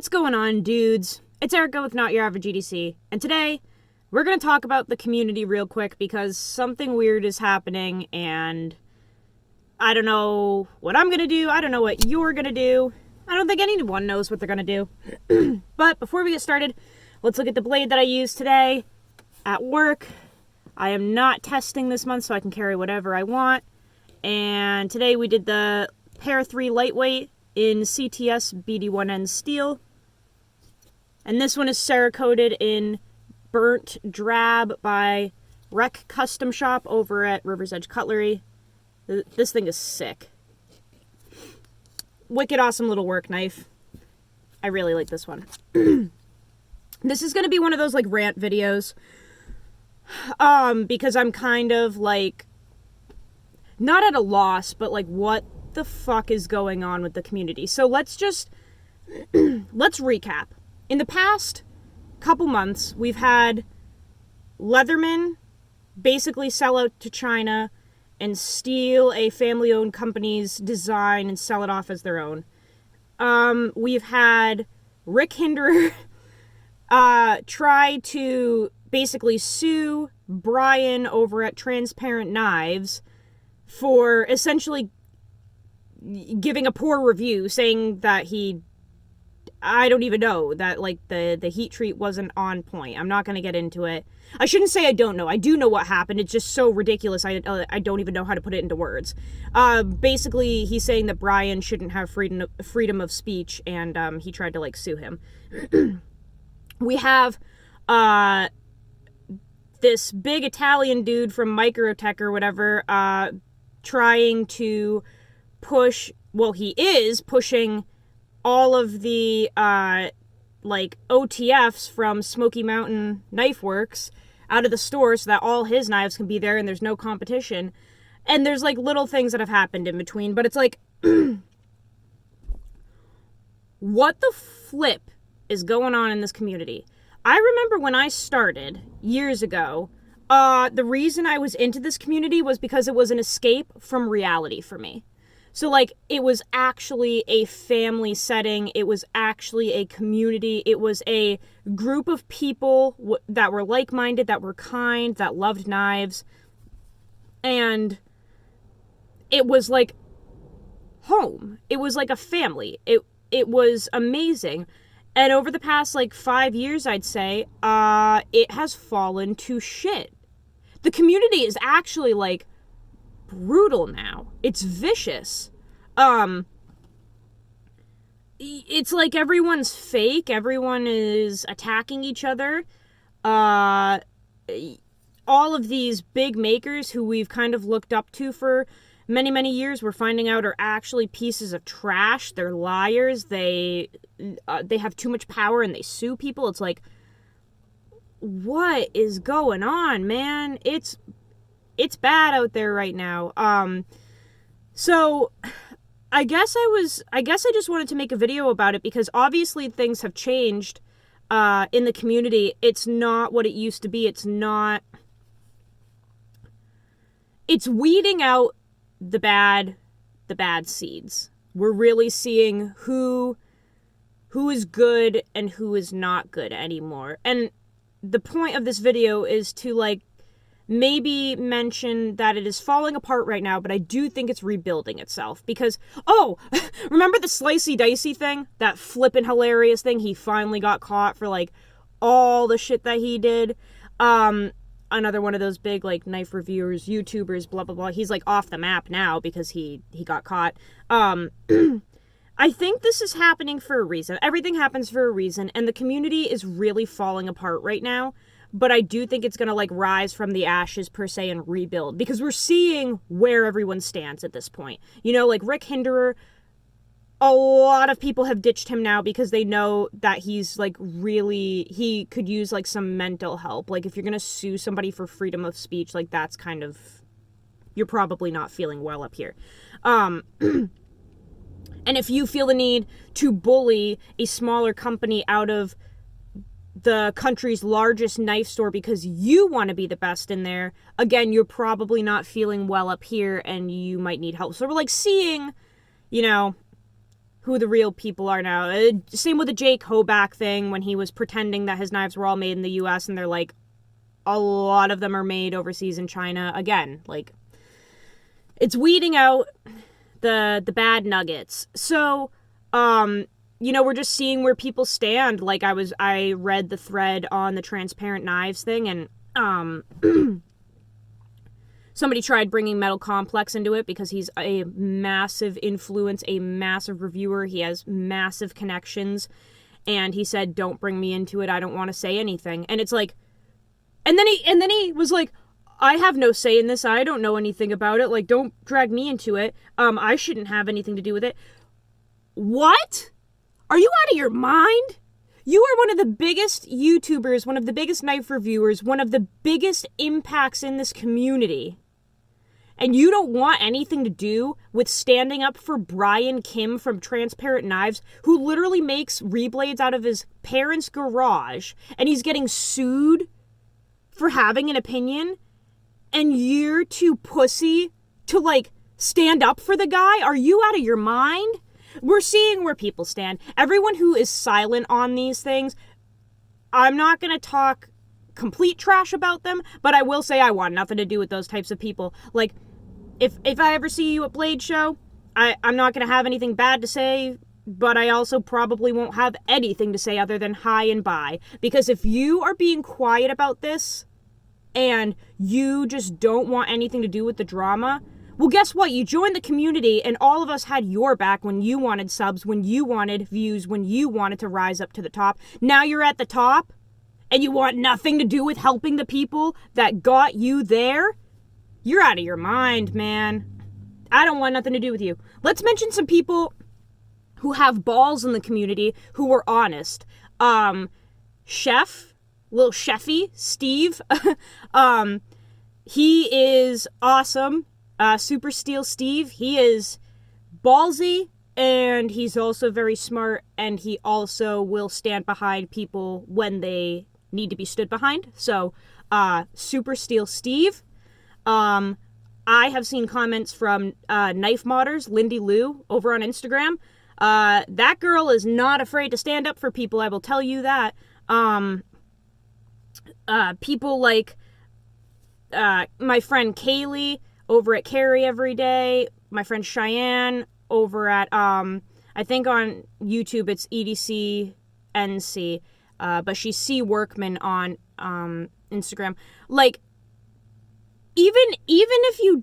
What's going on, dudes? It's Erica with Not Your Average EDC, and today we're going to talk about the community real quick because something weird is happening, and I don't know what I'm going to do. I don't know what you're going to do. I don't think anyone knows what they're going to do. But before we get started, let's look at the blade that I used today at work. I am not testing this month, so I can carry whatever I want. And today we did the Pair 3 Lightweight in CTS BD1N steel. And this one is Cerakoted in Burnt Drab by Rec Custom Shop over at River's Edge Cutlery. This thing is sick. Wicked awesome little work knife. I really like this one. This is going to be one of those like rant videos. Because I'm kind of like, not at a loss, but like what the fuck is going on with the community. So let's just, let's recap. In the past couple months, we've had Leatherman basically sell out to China and steal a family-owned company's design and sell it off as their own. We've had Rick Hinderer try to basically sue Brian over at Transparent Knives for essentially giving a poor review, saying that I don't even know, that like the heat treat wasn't on point. I'm not going to get into it. I shouldn't say I don't know. I do know what happened. It's just so ridiculous. I don't even know how to put it into words. Basically, he's saying that Brian shouldn't have freedom of speech, and he tried to like sue him. We have this big Italian dude from Microtech or whatever trying to push, well, he is pushing all of the like OTFs from Smoky Mountain Knife Works out of the store so that all his knives can be there and there's no competition. And there's like little things that have happened in between, but it's like what the flip is going on in this community? I remember when I started years ago, the reason I was into this community was because it was an escape from reality for me. So, like, it was actually a family setting. It was actually a community. It was a group of people that were like-minded, that were kind, that loved knives. And it was like home. It was like a family. It was amazing. And over the past, like, 5 years, I'd say, it has fallen to shit. The community is actually, like, brutal now. It's vicious. It's like everyone's fake. Everyone is attacking each other. All of these big makers who we've kind of looked up to for many, many years, we're finding out are actually pieces of trash. They're liars. They have too much power and they sue people. It's like, what is going on, man? It's bad out there right now. So I guess I just wanted to make a video about it because obviously things have changed in the community. It's not what it used to be. It's weeding out the bad seeds. We're really seeing who is good and who is not good anymore. And the point of this video is to like maybe mention that it is falling apart right now, but I do think it's rebuilding itself because, remember the Slicey Dicey thing? That flippin' hilarious thing? He finally got caught for, like, all the shit that he did. Another one of those big, like, knife reviewers, YouTubers, blah, blah, blah. He's, like, off the map now because he got caught. I think this is happening for a reason. Everything happens for a reason, and the community is really falling apart right now. But I do think it's going to, like, rise from the ashes, per se, and rebuild. Because we're seeing where everyone stands at this point. You know, like, Rick Hinderer, a lot of people have ditched him now because they know that he's, like, really, he could use, like, some mental help. Like, if you're going to sue somebody for freedom of speech, like, that's kind of, you're probably not feeling well up here. And if you feel the need to bully a smaller company out of the country's largest knife store because you want to be the best in there, again, you're probably not feeling well up here and you might need help. So we're like seeing, you know, who the real people are now. Same with the Jake Hoback thing when he was pretending that his knives were all made in the US and they're like, a lot of them are made overseas in China. Again, like, it's weeding out the bad nuggets. So, we're just seeing where people stand. Like, I read the thread on the transparent knives thing, and somebody tried bringing Metal Complex into it because he's a massive influence, a massive reviewer. He has massive connections. And he said, don't bring me into it. I don't want to say anything. And it's like, and then he was like, I have no say in this. I don't know anything about it. Like, don't drag me into it. I shouldn't have anything to do with it. What? Are you out of your mind? You are one of the biggest YouTubers, one of the biggest knife reviewers, one of the biggest impacts in this community. And you don't want anything to do with standing up for Brian Kim from Transparent Knives, who literally makes reblades out of his parents' garage, and he's getting sued for having an opinion, and you're too pussy to, like, stand up for the guy? Are you out of your mind? We're seeing where people stand. Everyone who is silent on these things, I'm not going to talk complete trash about them, but I will say I want nothing to do with those types of people. Like, if I ever see you at Blade Show, I'm not going to have anything bad to say, but I also probably won't have anything to say other than hi and bye. Because if you are being quiet about this, and you just don't want anything to do with the drama, well, guess what? You joined the community, and all of us had your back when you wanted subs, when you wanted views, when you wanted to rise up to the top. Now you're at the top, and you want nothing to do with helping the people that got you there? You're out of your mind, man. I don't want nothing to do with you. Let's mention some people who have balls in the community who were honest. Chef, Lil Chefy, Steve. He is awesome. Super Steel Steve. He is ballsy, and he's also very smart, and he also will stand behind people when they need to be stood behind. So, Super Steel Steve. I have seen comments from Knife Modders, Lindsay Liu, over on Instagram. That girl is not afraid to stand up for people, I will tell you that. People like my friend Kaylee over at Carry Every Day, my friend Cheyenne over at, I think on YouTube it's EDC NC, but she's C Workman on Instagram. Like, even if you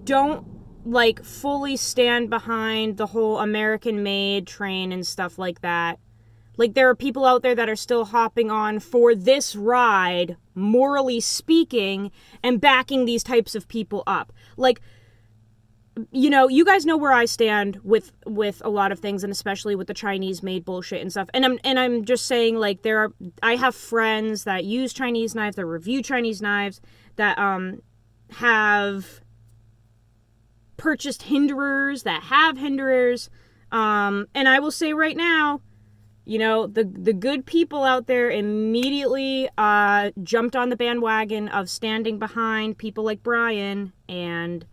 don't like fully stand behind the whole American made train and stuff like that, like, there are people out there that are still hopping on for this ride, morally speaking, and backing these types of people up. Like, you guys know where I stand with a lot of things, and especially with the Chinese made bullshit and stuff. And I'm just saying, like, I have friends that use Chinese knives, that review Chinese knives, that have purchased hinderers, that have hinderers. And I will say right now, the good people out there immediately jumped on the bandwagon of standing behind people like Brian, and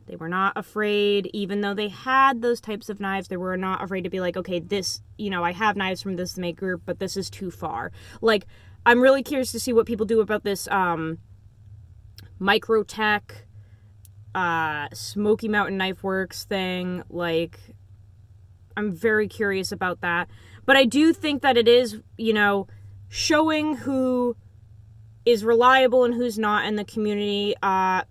they were not afraid, even though they had those types of knives, they were not afraid to be like, okay, this, I have knives from this make group, but this is too far. Like, I'm really curious to see what people do about this Microtech, Smoky Mountain Knife Works thing. Like, I'm very curious about that. But I do think that it is, showing who is reliable and who's not in the community,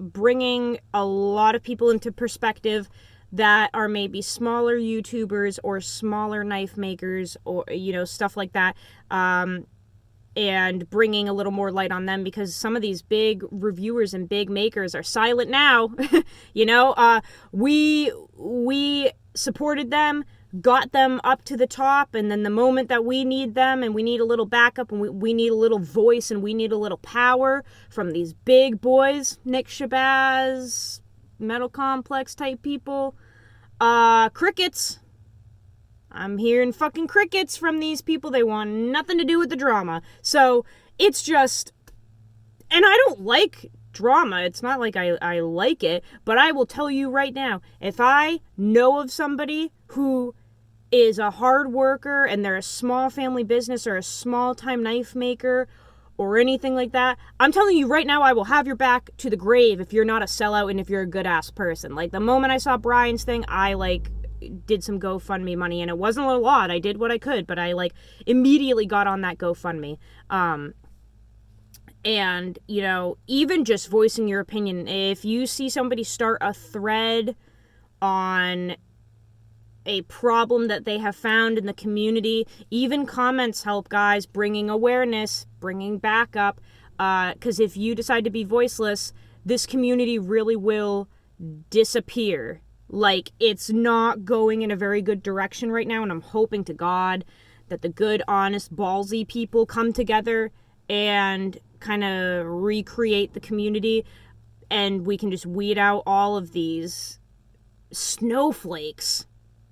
bringing a lot of people into perspective that are maybe smaller YouTubers or smaller knife makers or, stuff like that, and bringing a little more light on them, because some of these big reviewers and big makers are silent now. We supported them, got them up to the top, and then the moment that we need them and we need a little backup and we need a little voice and we need a little power from these big boys, Nick Shabazz, Metal Complex type people, crickets. I'm hearing fucking crickets from these people. They want nothing to do with the drama. So it's just, and I don't like drama. It's not like I like it, but I will tell you right now, if I know of somebody who is a hard worker and they're a small family business or a small time knife maker or anything like that, I'm telling you right now, I will have your back to the grave if you're not a sellout and if you're a good ass person. Like, the moment I saw Brian's thing, I like did some GoFundMe money, and it wasn't a lot. I did what I could, but I like immediately got on that GoFundMe. And, you know, even just voicing your opinion, if you see somebody start a thread on a problem that they have found in the community, even comments help, guys, bringing awareness, bringing backup, because if you decide to be voiceless, this community really will disappear. Like, it's not going in a very good direction right now, and I'm hoping to God that the good, honest, ballsy people come together and kind of recreate the community, and we can just weed out all of these snowflakes.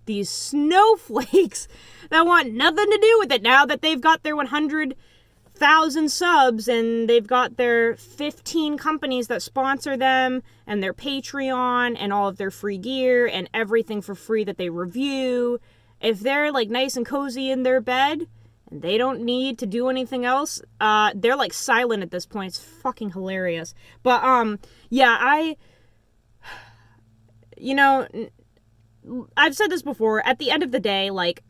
These snowflakes that want nothing to do with it now that they've got their 100,000 subs and they've got their 15 companies that sponsor them and their Patreon and all of their free gear and everything for free that they review. If they're like nice and cozy in their bed and they don't need to do anything else, they're like silent at this point. It's fucking hilarious. But yeah, you know, I've said this before, at the end of the day, like,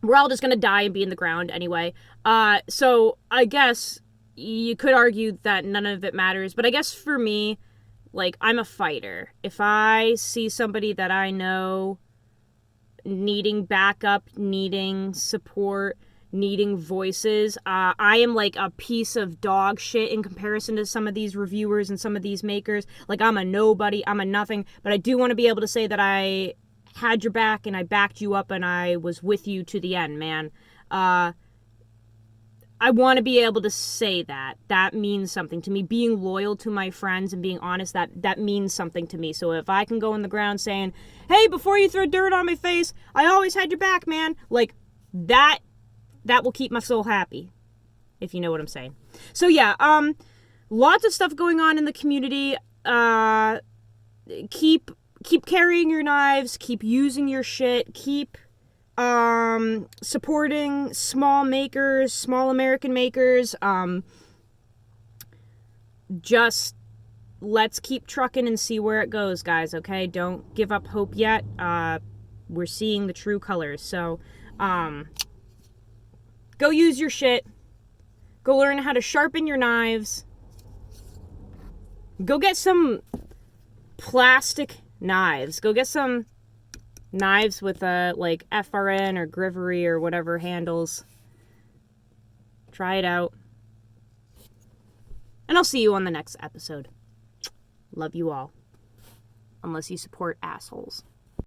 we're all just gonna die and be in the ground anyway. So I guess you could argue that none of it matters, but I guess for me, like, I'm a fighter. If I see somebody that I know needing backup, needing support, needing voices, I am like a piece of dog shit in comparison to some of these reviewers and some of these makers. Like, I'm a nobody, I'm a nothing, but I do want to be able to say that I had your back and I backed you up and I was with you to the end, man. I want to be able to say that. That means something to me. Being loyal to my friends and being honest, that means something to me. So if I can go in the ground saying, hey, before you throw dirt on my face, I always had your back, man. Like, that will keep my soul happy, if you know what I'm saying. So yeah, lots of stuff going on in the community. Keep carrying your knives, keep using your shit, keep supporting small makers, small American makers. Just let's keep trucking and see where it goes, guys, okay? Don't give up hope yet. We're seeing the true colors. So, go use your shit. Go learn how to sharpen your knives. Go get some plastic knives. Go get some knives with like FRN or Grivery or whatever handles. Try it out. And I'll see you on the next episode. Love you all. Unless you support assholes.